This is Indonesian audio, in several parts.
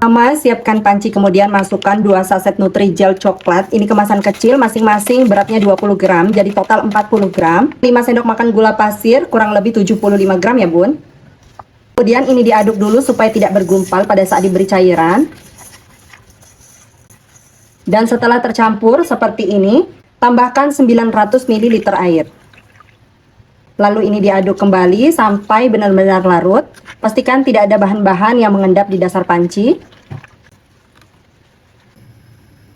Pertama, siapkan panci, kemudian masukkan 2 saset Nutrijel coklat. Ini kemasan kecil, masing-masing beratnya 20 gram, jadi total 40 gram. 5 sendok makan gula pasir, kurang lebih 75 gram ya bun. Kemudian ini diaduk dulu supaya tidak bergumpal pada saat diberi cairan. Dan setelah tercampur seperti ini, tambahkan 900 ml air. Lalu ini diaduk kembali sampai benar-benar larut. Pastikan tidak ada bahan-bahan yang mengendap di dasar panci.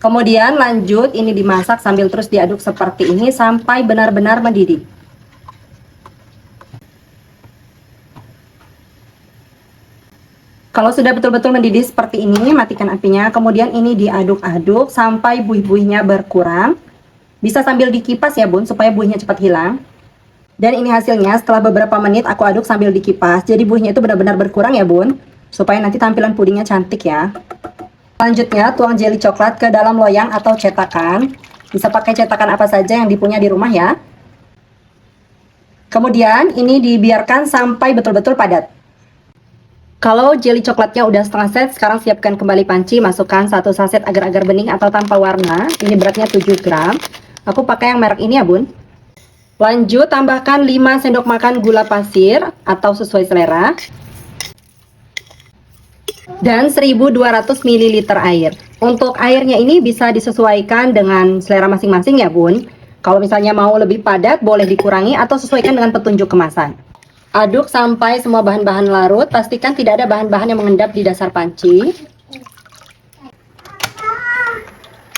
Kemudian lanjut ini dimasak sambil terus diaduk seperti ini sampai benar-benar mendidih. Kalau sudah betul-betul mendidih seperti ini, matikan apinya. Kemudian ini diaduk-aduk sampai buih-buihnya berkurang. Bisa sambil dikipas ya bun, supaya buihnya cepat hilang. Dan ini hasilnya setelah beberapa menit aku aduk sambil dikipas. Jadi buihnya itu benar-benar berkurang ya bun, supaya nanti tampilan pudingnya cantik ya. Selanjutnya tuang jelly coklat ke dalam loyang atau cetakan. Bisa pakai cetakan apa saja yang dipunya di rumah ya. Kemudian ini dibiarkan sampai betul-betul padat. Kalau jelly coklatnya udah setengah set, sekarang siapkan kembali panci. Masukkan 1 saset agar-agar bening atau tanpa warna. Ini beratnya 7 gram. Aku pakai yang merek ini ya bun. Lanjut tambahkan 5 sendok makan gula pasir atau sesuai selera. Dan 1200 ml air. Untuk airnya ini bisa disesuaikan dengan selera masing-masing ya bun. Kalau misalnya mau lebih padat boleh dikurangi atau sesuaikan dengan petunjuk kemasan. Aduk sampai semua bahan-bahan larut. Pastikan tidak ada bahan-bahan yang mengendap di dasar panci.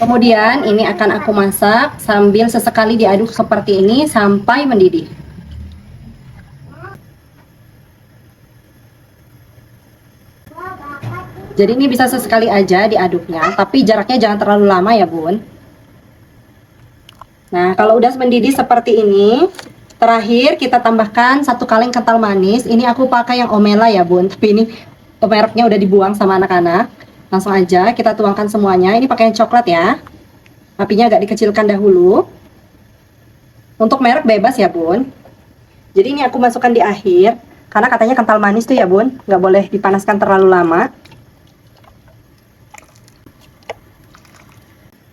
Kemudian ini akan aku masak sambil sesekali diaduk seperti ini sampai mendidih. Jadi ini bisa sesekali aja diaduknya, tapi jaraknya jangan terlalu lama ya bun. Nah kalau udah mendidih seperti ini, terakhir kita tambahkan 1 kaleng kental manis. Ini aku pakai yang Omela ya bun, tapi ini mereknya udah dibuang sama anak-anak. Langsung aja kita tuangkan semuanya. Ini pakai yang coklat ya. Apinya agak dikecilkan dahulu. Untuk merek bebas ya bun. Jadi ini aku masukkan di akhir, karena katanya kental manis tuh ya bun, nggak boleh dipanaskan terlalu lama.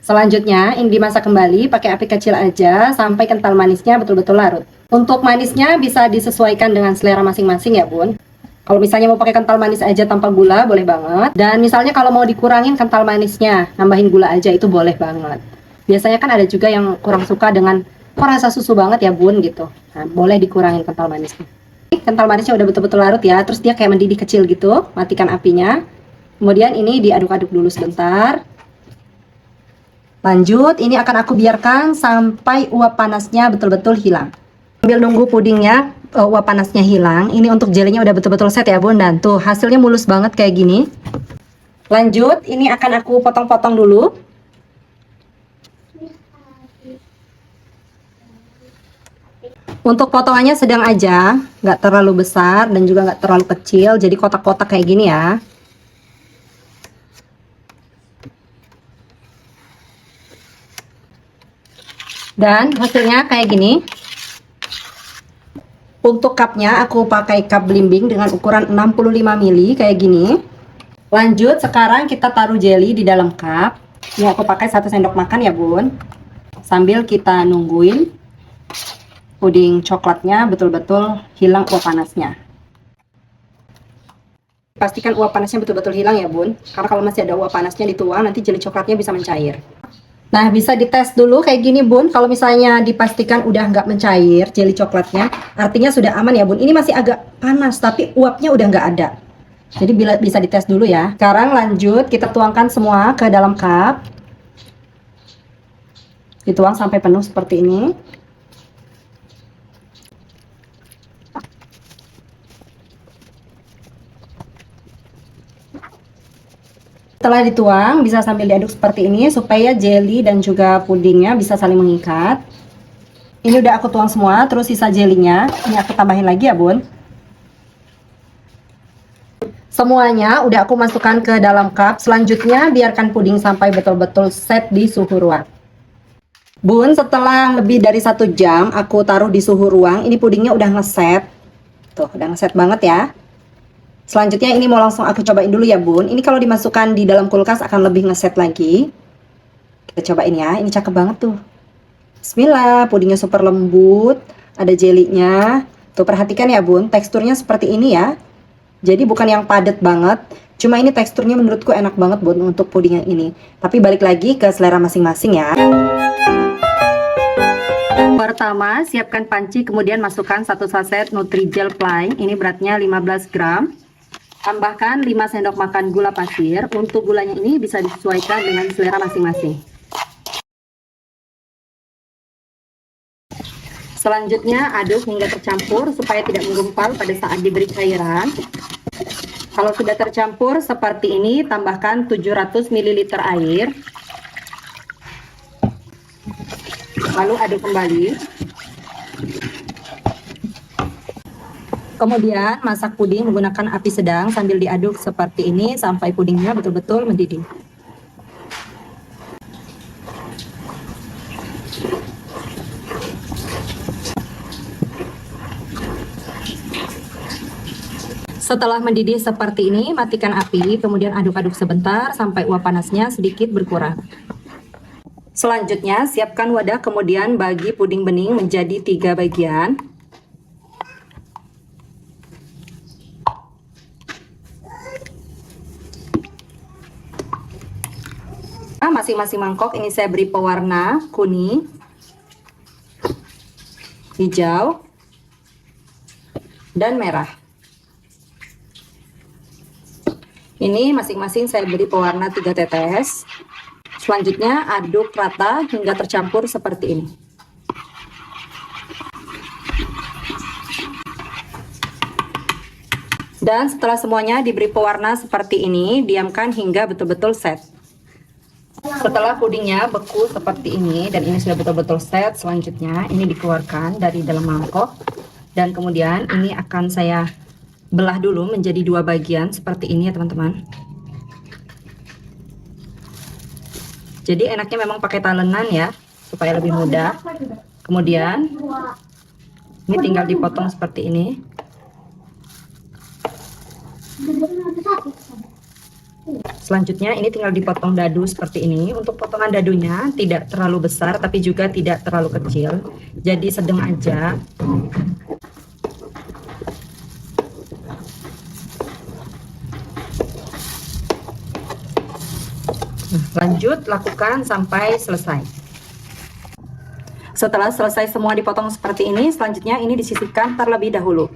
Selanjutnya ini dimasak kembali pakai api kecil aja sampai kental manisnya betul-betul larut. Untuk manisnya bisa disesuaikan dengan selera masing-masing ya bun. Kalau misalnya mau pakai kental manis aja tanpa gula, boleh banget. Dan misalnya kalau mau dikurangin kental manisnya, nambahin gula aja, itu boleh banget. Biasanya kan ada juga yang kurang suka dengan rasa susu banget ya bun gitu. Nah, boleh dikurangin kental manisnya. Kental manisnya udah betul-betul larut ya, terus dia kayak mendidih kecil gitu. Matikan apinya. Kemudian ini diaduk-aduk dulu sebentar. Lanjut, ini akan aku biarkan sampai uap panasnya betul-betul hilang. Sambil nunggu pudingnya uap panasnya hilang, ini untuk jelinya udah betul-betul set ya bun, dan tuh hasilnya mulus banget kayak gini. Lanjut, ini akan aku potong-potong dulu. Untuk potongannya sedang aja, nggak terlalu besar dan juga nggak terlalu kecil, jadi kotak-kotak kayak gini ya. Dan hasilnya kayak gini. Untuk cupnya aku pakai cup belimbing dengan ukuran 65 ml kayak gini. Lanjut sekarang kita taruh jelly di dalam cup. Ini aku pakai 1 sendok makan ya bun. Sambil kita nungguin puding coklatnya betul-betul hilang uap panasnya. Pastikan uap panasnya betul-betul hilang ya bun. Karena kalau masih ada uap panasnya dituang, nanti jelly coklatnya bisa mencair. Nah bisa dites dulu kayak gini bun. Kalau misalnya dipastikan udah nggak mencair jelly coklatnya, artinya sudah aman ya bun. Ini masih agak panas tapi uapnya udah nggak ada. Jadi bisa dites dulu ya. Sekarang lanjut kita tuangkan semua ke dalam cup. Dituang sampai penuh seperti ini. Setelah dituang, bisa sambil diaduk seperti ini supaya jelly dan juga pudingnya bisa saling mengikat. Ini udah aku tuang semua, terus sisa jellynya ini aku tambahin lagi ya bun. Semuanya udah aku masukkan ke dalam cup. Selanjutnya biarkan puding sampai betul-betul set di suhu ruang. Bun, setelah lebih dari 1 jam aku taruh di suhu ruang, ini pudingnya udah ngeset. Tuh, udah ngeset banget ya. Selanjutnya ini mau langsung aku cobain dulu ya bun. Ini kalau dimasukkan di dalam kulkas akan lebih ngeset lagi. Kita cobain ya, ini cakep banget tuh. Bismillah, pudingnya super lembut, ada jelinya. Tuh perhatikan ya bun, teksturnya seperti ini ya. Jadi bukan yang padat banget, cuma ini teksturnya menurutku enak banget bun untuk puding yang ini. Tapi balik lagi ke selera masing-masing ya. Pertama, siapkan panci, kemudian masukkan 1 saset Nutrijel Plain. Ini beratnya 15 gram. Tambahkan 5 sendok makan gula pasir. Untuk gulanya ini bisa disesuaikan dengan selera masing-masing. Selanjutnya aduk hingga tercampur supaya tidak menggumpal pada saat diberi cairan. Kalau sudah tercampur seperti ini, tambahkan 700 ml air. Lalu aduk kembali. Kemudian masak puding menggunakan api sedang sambil diaduk seperti ini sampai pudingnya betul-betul mendidih. Setelah mendidih seperti ini, matikan api, kemudian aduk-aduk sebentar sampai uap panasnya sedikit berkurang. Selanjutnya, siapkan wadah, kemudian bagi puding bening menjadi 3 bagian. Masing-masing mangkok ini saya beri pewarna kuning, hijau, dan merah. Ini masing-masing saya beri pewarna 3 tetes. Selanjutnya aduk rata hingga tercampur seperti ini. Dan setelah semuanya diberi pewarna seperti ini, diamkan hingga betul-betul set. Setelah pudingnya beku seperti ini dan ini sudah betul-betul set, selanjutnya ini dikeluarkan dari dalam mangkok dan kemudian ini akan saya belah dulu menjadi 2 bagian seperti ini ya teman-teman. Jadi enaknya memang pakai talenan ya supaya lebih mudah. Kemudian ini tinggal dipotong seperti ini. Selanjutnya ini tinggal dipotong dadu seperti ini. Untuk potongan dadunya tidak terlalu besar tapi juga tidak terlalu kecil. Jadi sedang aja. Lanjut lakukan sampai selesai. Setelah selesai semua dipotong seperti ini, selanjutnya ini disisihkan terlebih dahulu.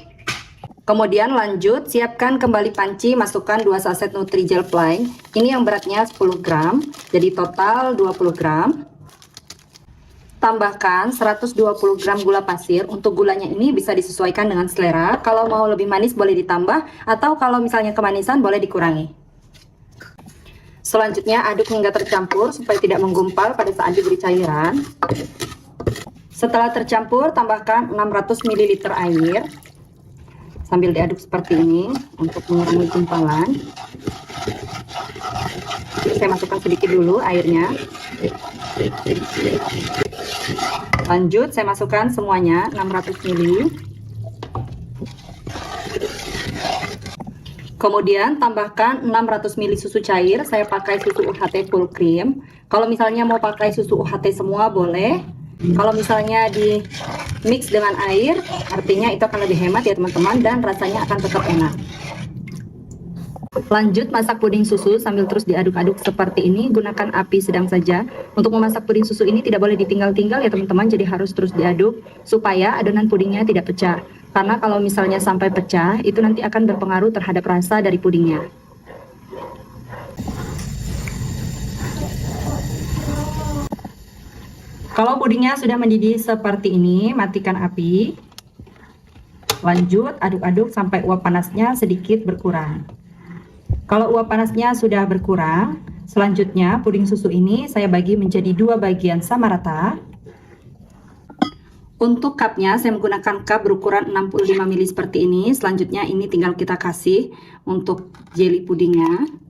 Kemudian lanjut, siapkan kembali panci, masukkan 2 saset Nutrijel Plain. Ini yang beratnya 10 gram, jadi total 20 gram. Tambahkan 120 gram gula pasir. Untuk gulanya ini bisa disesuaikan dengan selera. Kalau mau lebih manis boleh ditambah, atau kalau misalnya kemanisan boleh dikurangi. Selanjutnya aduk hingga tercampur supaya tidak menggumpal pada saat diberi cairan. Setelah tercampur, tambahkan 600 ml air. Sambil diaduk seperti ini untuk mengurangi gumpalan. Saya masukkan sedikit dulu airnya. Lanjut saya masukkan semuanya 600 ml. Kemudian tambahkan 600 ml susu cair. Saya pakai susu UHT full cream. Kalau misalnya mau pakai susu UHT semua boleh. Kalau misalnya di mix dengan air, artinya itu akan lebih hemat ya teman-teman, dan rasanya akan tetap enak. Lanjut masak puding susu sambil terus diaduk-aduk seperti ini. Gunakan api sedang saja. Untuk memasak puding susu ini tidak boleh ditinggal-tinggal ya teman-teman, jadi harus terus diaduk supaya adonan pudingnya tidak pecah. Karena kalau misalnya sampai pecah, itu nanti akan berpengaruh terhadap rasa dari pudingnya. Kalau pudingnya sudah mendidih seperti ini, matikan api. Lanjut aduk-aduk sampai uap panasnya sedikit berkurang. Kalau uap panasnya sudah berkurang, selanjutnya puding susu ini saya bagi menjadi 2 bagian sama rata. Untuk cupnya saya menggunakan cup berukuran 65 ml seperti ini. Selanjutnya ini tinggal kita kasih untuk jelly pudingnya.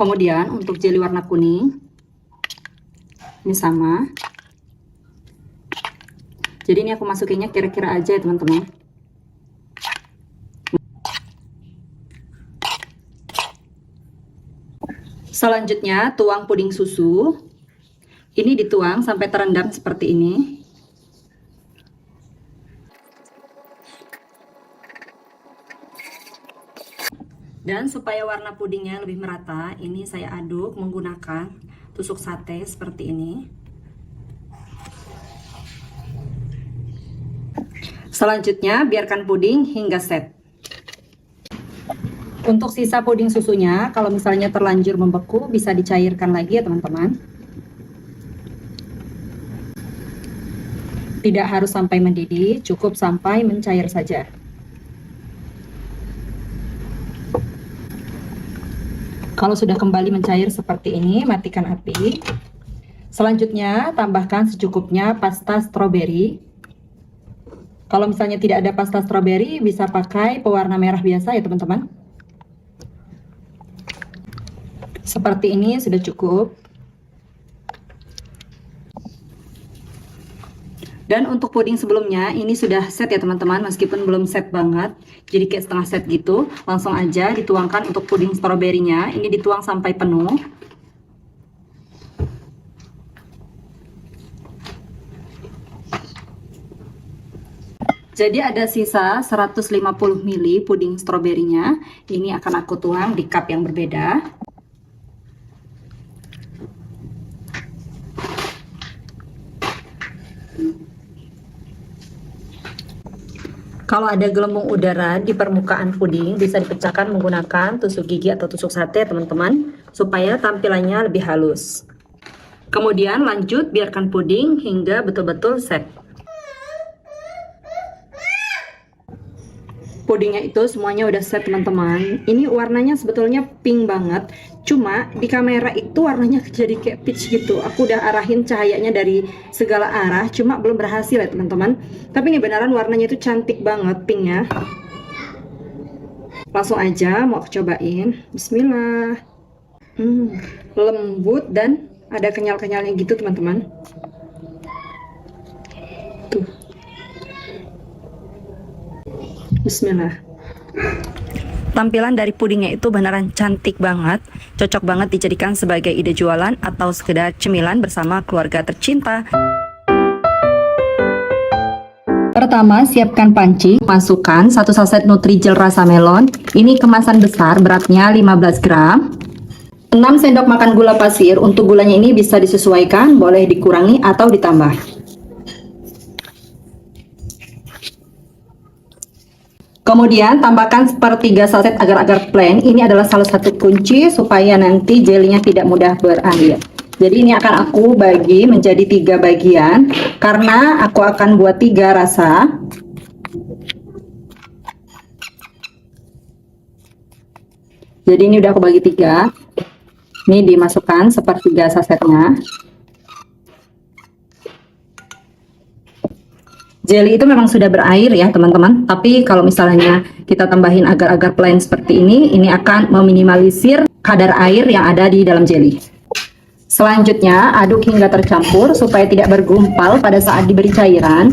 Kemudian untuk jelly warna kuning, ini sama. Jadi ini aku masukinnya kira-kira aja ya teman-teman. Selanjutnya tuang puding susu. Ini dituang sampai terendam seperti ini. Dan supaya warna pudingnya lebih merata, ini saya aduk menggunakan tusuk sate seperti ini. Selanjutnya biarkan puding hingga set. Untuk sisa puding susunya, kalau misalnya terlanjur membeku, bisa dicairkan lagi ya teman-teman. Tidak harus sampai mendidih, cukup sampai mencair saja. Kalau sudah kembali mencair seperti ini, matikan api. Selanjutnya, tambahkan secukupnya pasta stroberi. Kalau misalnya tidak ada pasta stroberi, bisa pakai pewarna merah biasa ya teman-teman. Seperti ini sudah cukup. Dan untuk puding sebelumnya ini sudah set ya teman-teman, meskipun belum set banget, jadi kayak setengah set gitu. Langsung aja dituangkan untuk puding stroberinya. Ini dituang sampai penuh. Jadi ada sisa 150 ml puding stroberinya. Ini akan aku tuang di cup yang berbeda. Kalau ada gelembung udara di permukaan puding, bisa dipecahkan menggunakan tusuk gigi atau tusuk sate teman-teman, supaya tampilannya lebih halus. Kemudian lanjut biarkan puding hingga betul-betul set. Pudingnya itu semuanya udah set teman-teman. Ini warnanya sebetulnya pink banget, cuma di kamera itu warnanya jadi kayak peach gitu. Aku udah arahin cahayanya dari segala arah, cuma belum berhasil ya teman-teman. Tapi ini beneran warnanya itu cantik banget pinknya. Langsung aja mau aku cobain. Bismillah. Lembut dan ada kenyal-kenyalnya gitu teman-teman. Tuh. Bismillah. Tampilan dari pudingnya itu beneran cantik banget, cocok banget dijadikan sebagai ide jualan atau sekedar cemilan bersama keluarga tercinta. Pertama, siapkan panci, masukkan 1 saset Nutrijel rasa melon. Ini kemasan besar, beratnya 15 gram. 6 sendok makan gula pasir. Untuk gulanya ini bisa disesuaikan, boleh dikurangi atau ditambah. Kemudian tambahkan sepertiga saset agar-agar plain. Ini adalah salah satu kunci supaya nanti jelinya tidak mudah berair. Jadi ini akan aku bagi menjadi 3 bagian karena aku akan buat 3 rasa. Jadi ini udah aku bagi 3. Ini dimasukkan sepertiga sasetnya. Jelly itu memang sudah berair ya teman-teman, tapi kalau misalnya kita tambahin agar-agar plain seperti ini akan meminimalisir kadar air yang ada di dalam jelly. Selanjutnya aduk hingga tercampur supaya tidak bergumpal pada saat diberi cairan.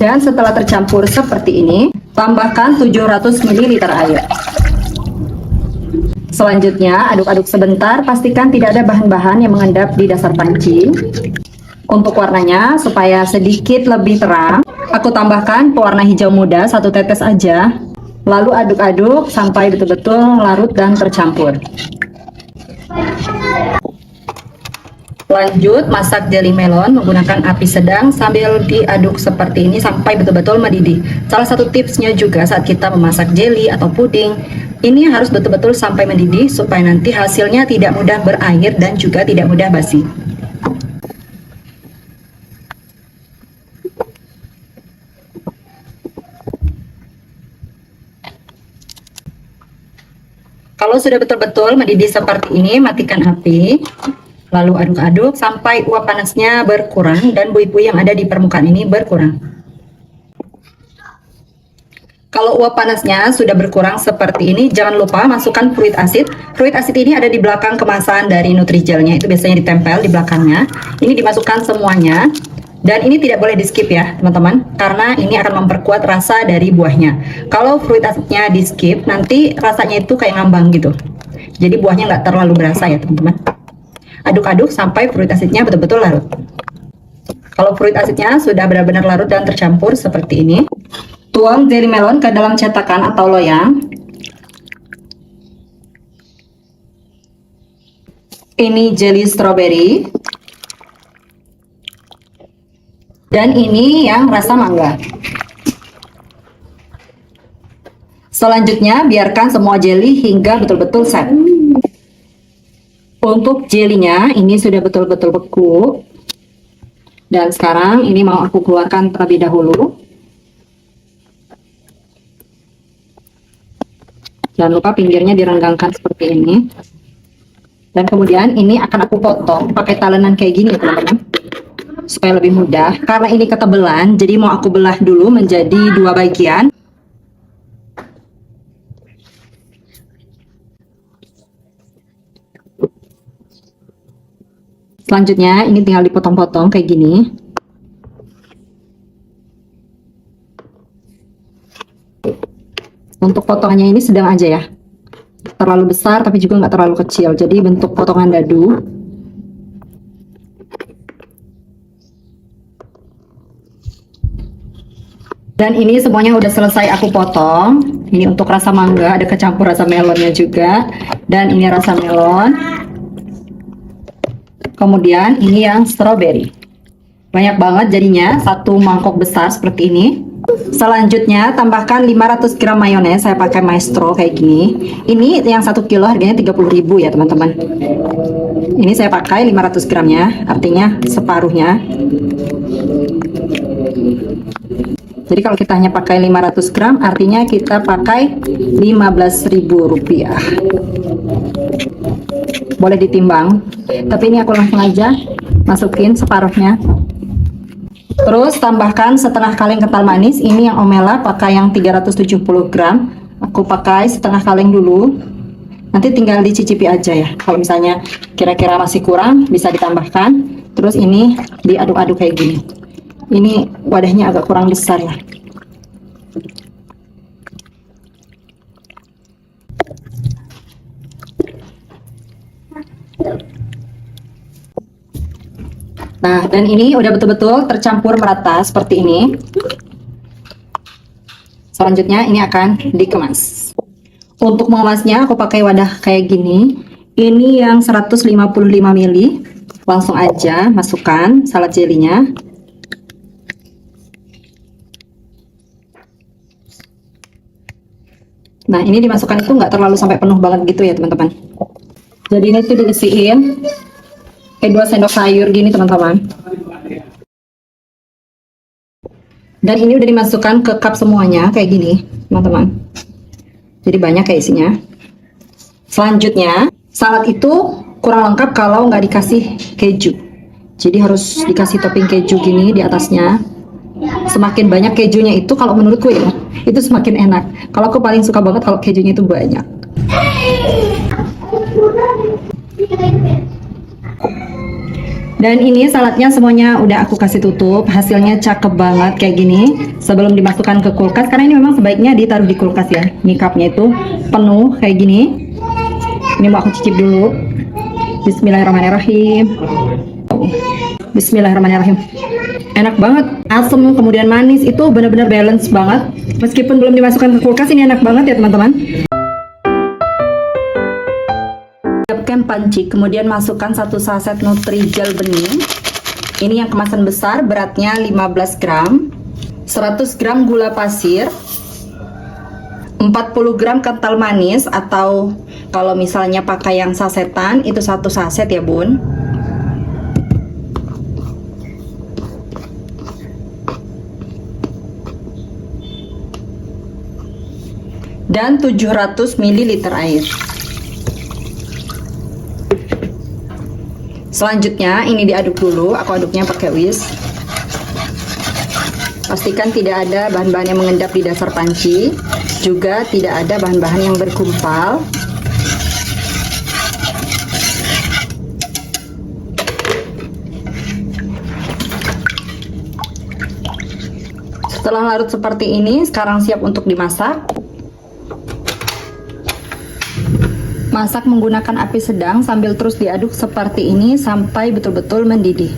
Dan setelah tercampur seperti ini, tambahkan 700 ml air. Selanjutnya aduk-aduk sebentar, pastikan tidak ada bahan-bahan yang mengendap di dasar panci. Untuk warnanya supaya sedikit lebih terang, aku tambahkan pewarna hijau muda 1 tetes aja. Lalu aduk-aduk sampai betul-betul larut dan tercampur. Lanjut masak jelly melon menggunakan api sedang sambil diaduk seperti ini sampai betul-betul mendidih. Salah satu tipsnya juga saat kita memasak jelly atau puding, ini harus betul-betul sampai mendidih supaya nanti hasilnya tidak mudah berair dan juga tidak mudah basi. Kalau sudah betul-betul mendidih seperti ini, matikan api. Lalu aduk-aduk sampai uap panasnya berkurang dan buih-buih yang ada di permukaan ini berkurang. Kalau uap panasnya sudah berkurang seperti ini, jangan lupa masukkan fruit acid. Fruit acid ini ada di belakang kemasan dari Nutrijelnya, itu biasanya ditempel di belakangnya. Ini dimasukkan semuanya. Dan ini tidak boleh di skip ya teman-teman, karena ini akan memperkuat rasa dari buahnya. Kalau fruit acidnya di skip, nanti rasanya itu kayak ngambang gitu. Jadi buahnya nggak terlalu berasa ya teman-teman. Aduk-aduk sampai fruit acidnya betul-betul larut. Kalau fruit acidnya sudah benar-benar larut dan tercampur seperti ini, tuang jelly melon ke dalam cetakan atau loyang. Ini jelly strawberry. Dan ini yang rasa mangga. Selanjutnya, biarkan semua jelly hingga betul-betul set. Untuk jelinya, ini sudah betul-betul beku. Dan sekarang ini mau aku keluarkan terlebih dahulu. Jangan lupa pinggirnya direnggangkan seperti ini. Dan kemudian ini akan aku potong pakai talenan kayak gini teman-teman, supaya lebih mudah. Karena ini ketebelan, jadi mau aku belah dulu menjadi 2 bagian. Selanjutnya ini tinggal dipotong-potong kayak gini. Untuk potongannya ini sedang aja ya, terlalu besar tapi juga nggak terlalu kecil, jadi bentuk potongan dadu. Dan ini semuanya udah selesai aku potong. Ini untuk rasa mangga, ada kecampur rasa melonnya juga. Dan ini rasa melon. Kemudian ini yang strawberry. Banyak banget jadinya, 1 mangkok besar seperti ini. Selanjutnya tambahkan 500 gram mayones, saya pakai Maestro kayak gini. Ini yang 1 kilo harganya 30.000 ya teman-teman. Ini saya pakai 500 gramnya, artinya separuhnya. Jadi kalau kita hanya pakai 500 gram, artinya kita pakai 15.000 rupiah. Boleh ditimbang, tapi ini aku langsung aja masukin separuhnya. Terus tambahkan setengah kaleng kental manis. Ini yang Omela pakai yang 370 gram. Aku pakai setengah kaleng dulu. Nanti tinggal dicicipi aja ya. Kalau misalnya kira-kira masih kurang, bisa ditambahkan. Terus ini diaduk-aduk kayak gini. Ini wadahnya agak kurang besar ya. Nah, dan ini udah betul-betul tercampur merata seperti ini. Selanjutnya ini akan dikemas. Untuk mengemasnya aku pakai wadah kayak gini. Ini yang 155 ml. Langsung aja masukkan salad jelinya. Nah, ini dimasukkan itu nggak terlalu sampai penuh banget gitu ya teman-teman. Jadi ini tuh diisiin kayak 2 sendok sayur gini teman-teman. Dan ini udah dimasukkan ke cup semuanya kayak gini teman-teman. Jadi banyak kayak isinya. Selanjutnya salad itu kurang lengkap kalau nggak dikasih keju. Jadi harus dikasih topping keju gini di atasnya. Semakin banyak kejunya itu kalau menurutku ya, itu semakin enak. Kalau aku paling suka banget kalau kejunya itu banyak. Dan ini saladnya semuanya udah aku kasih tutup. Hasilnya cakep banget kayak gini. Sebelum dimasukkan ke kulkas, karena ini memang sebaiknya ditaruh di kulkas ya. Ini cupnya itu penuh kayak gini. Ini mau aku cicip dulu. Bismillahirrahmanirrahim. Bismillahirrahmanirrahim. Enak banget, asam kemudian manis, itu benar-benar balance banget. Meskipun belum dimasukkan ke kulkas, ini enak banget ya teman-teman. Siapkan panci, kemudian masukkan 1 saset Nutrijel bening. Ini yang kemasan besar, beratnya 15 gram. 100 gram gula pasir. 40 gram kental manis, atau kalau misalnya pakai yang sasetan itu 1 saset ya bun. Dan 700 ml air. Selanjutnya ini diaduk dulu, aku aduknya pakai whisk. Pastikan tidak ada bahan-bahan yang mengendap di dasar panci, juga tidak ada bahan-bahan yang berkumpal. Setelah larut seperti ini, sekarang siap untuk dimasak. Masak menggunakan api sedang sambil terus diaduk seperti ini sampai betul-betul mendidih.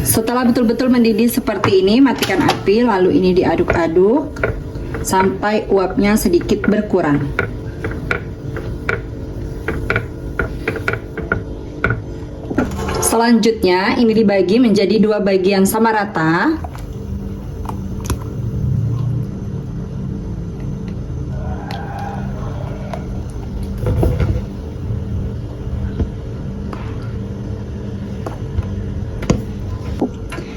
Setelah betul-betul mendidih seperti ini, matikan api, lalu ini diaduk-aduk sampai uapnya sedikit berkurang. Selanjutnya, ini dibagi menjadi 2 bagian sama rata.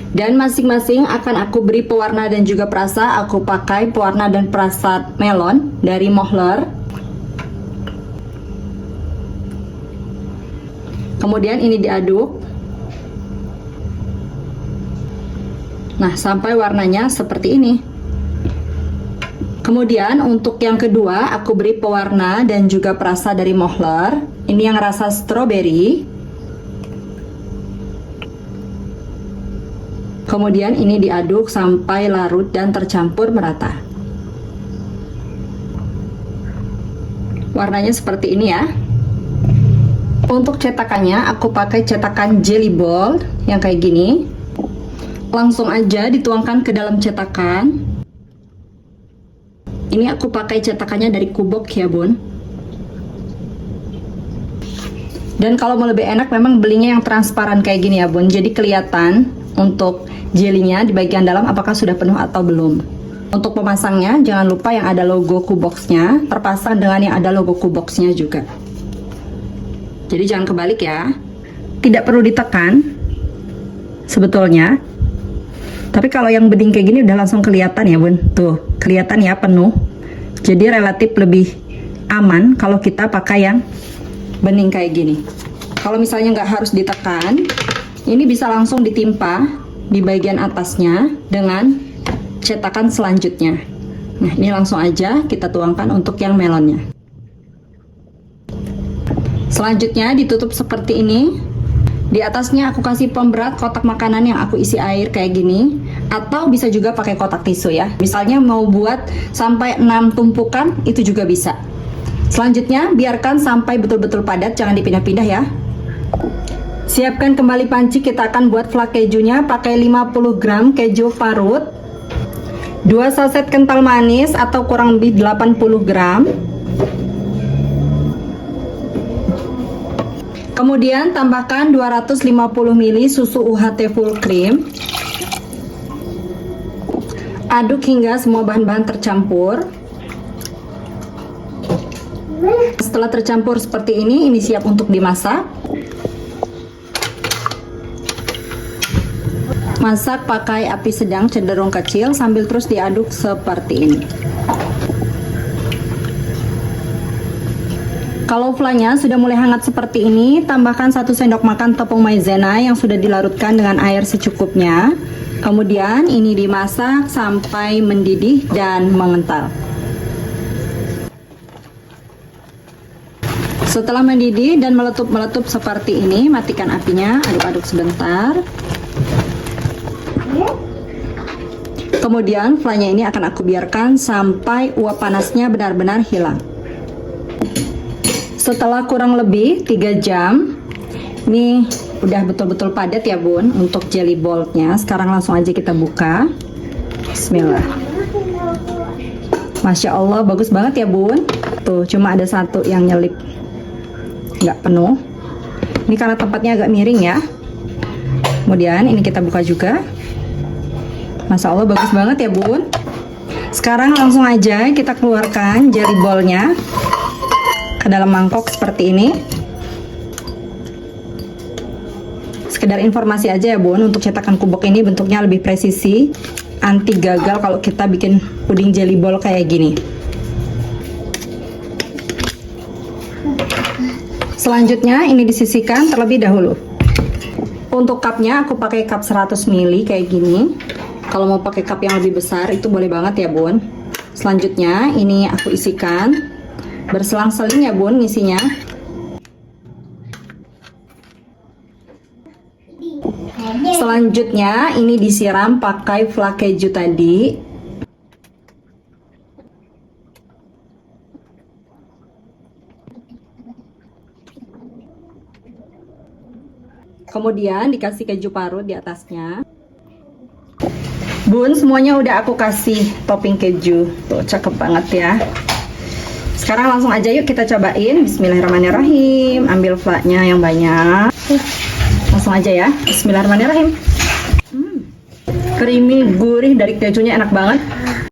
Dan masing-masing akan aku beri pewarna dan juga perasa. Aku pakai pewarna dan perasa melon dari Mohler. Kemudian ini diaduk. Nah, sampai warnanya seperti ini. Kemudian untuk yang kedua, aku beri pewarna dan juga perasa dari Mohler. Ini yang rasa strawberry. Kemudian ini diaduk sampai larut dan tercampur merata. Warnanya seperti ini ya. Untuk cetakannya aku pakai cetakan jelly ball yang kayak gini. Langsung aja dituangkan ke dalam cetakan. Ini aku pakai cetakannya dari Kubok ya bun. Dan kalau mau lebih enak memang belinya yang transparan kayak gini ya bun. Jadi kelihatan untuk jelinya di bagian dalam apakah sudah penuh atau belum. Untuk pemasangnya jangan lupa yang ada logo Kuboxnya terpasang dengan yang ada logo Kuboxnya juga. Jadi jangan kebalik ya. Tidak perlu ditekan sebetulnya. Tapi kalau yang bening kayak gini udah langsung kelihatan ya bun. Tuh kelihatan ya penuh. Jadi relatif lebih aman kalau kita pakai yang bening kayak gini. Kalau misalnya nggak harus ditekan, ini bisa langsung ditimpa di bagian atasnya dengan cetakan selanjutnya. Nah, ini langsung aja kita tuangkan untuk yang melonnya. Selanjutnya ditutup seperti ini. Di atasnya aku kasih pemberat kotak makanan yang aku isi air kayak gini. Atau bisa juga pakai kotak tisu ya. Misalnya mau buat sampai 6 tumpukan, itu juga bisa. Selanjutnya biarkan sampai betul-betul padat, jangan dipindah-pindah ya. Siapkan kembali panci, kita akan buat flak kejunya. Pakai 50 gram keju parut, 2 saset kental manis atau kurang lebih 80 gram. Kemudian tambahkan 250 ml susu UHT full cream. Aduk hingga semua bahan-bahan tercampur. Setelah tercampur seperti ini siap untuk dimasak. Masak pakai api sedang cenderung kecil sambil terus diaduk seperti ini. Kalau flanya sudah mulai hangat seperti ini, tambahkan 1 sendok makan tepung maizena yang sudah dilarutkan dengan air secukupnya. Kemudian ini dimasak sampai mendidih dan mengental. Setelah mendidih dan meletup-meletup seperti ini, matikan apinya, aduk-aduk sebentar. Kemudian flanya ini akan aku biarkan sampai uap panasnya benar-benar hilang. Setelah kurang lebih 3 jam, ini udah betul-betul padat ya bun untuk jelly ball-nya. Sekarang langsung aja kita buka. Bismillah. Masya Allah, bagus banget ya bun. Tuh, cuma ada 1 yang nyelip, nggak penuh. Ini karena tempatnya agak miring ya. Kemudian ini kita buka juga. Masya Allah, bagus banget ya bun. Sekarang langsung aja kita keluarkan jelly ball-nya ke dalam mangkok seperti ini. Sekedar informasi aja ya bun, untuk cetakan kubok ini bentuknya lebih presisi, anti gagal kalau kita bikin puding jelly ball kayak gini. Selanjutnya ini disisihkan terlebih dahulu. Untuk cupnya aku pakai cup 100 ml kayak gini. Kalau mau pakai cup yang lebih besar itu boleh banget ya bun. Selanjutnya ini aku isikan berselang-seling ya bun ngisinya. Selanjutnya ini disiram pakai flak keju tadi. Kemudian dikasih keju parut di atasnya. Bun, semuanya udah aku kasih topping keju. Tuh, cakep banget ya. Sekarang langsung aja yuk kita cobain. Bismillahirrahmanirrahim. Ambil flaknya yang banyak. Langsung aja ya. Bismillahirrahmanirrahim. Creamy, gurih dari kejunya enak banget.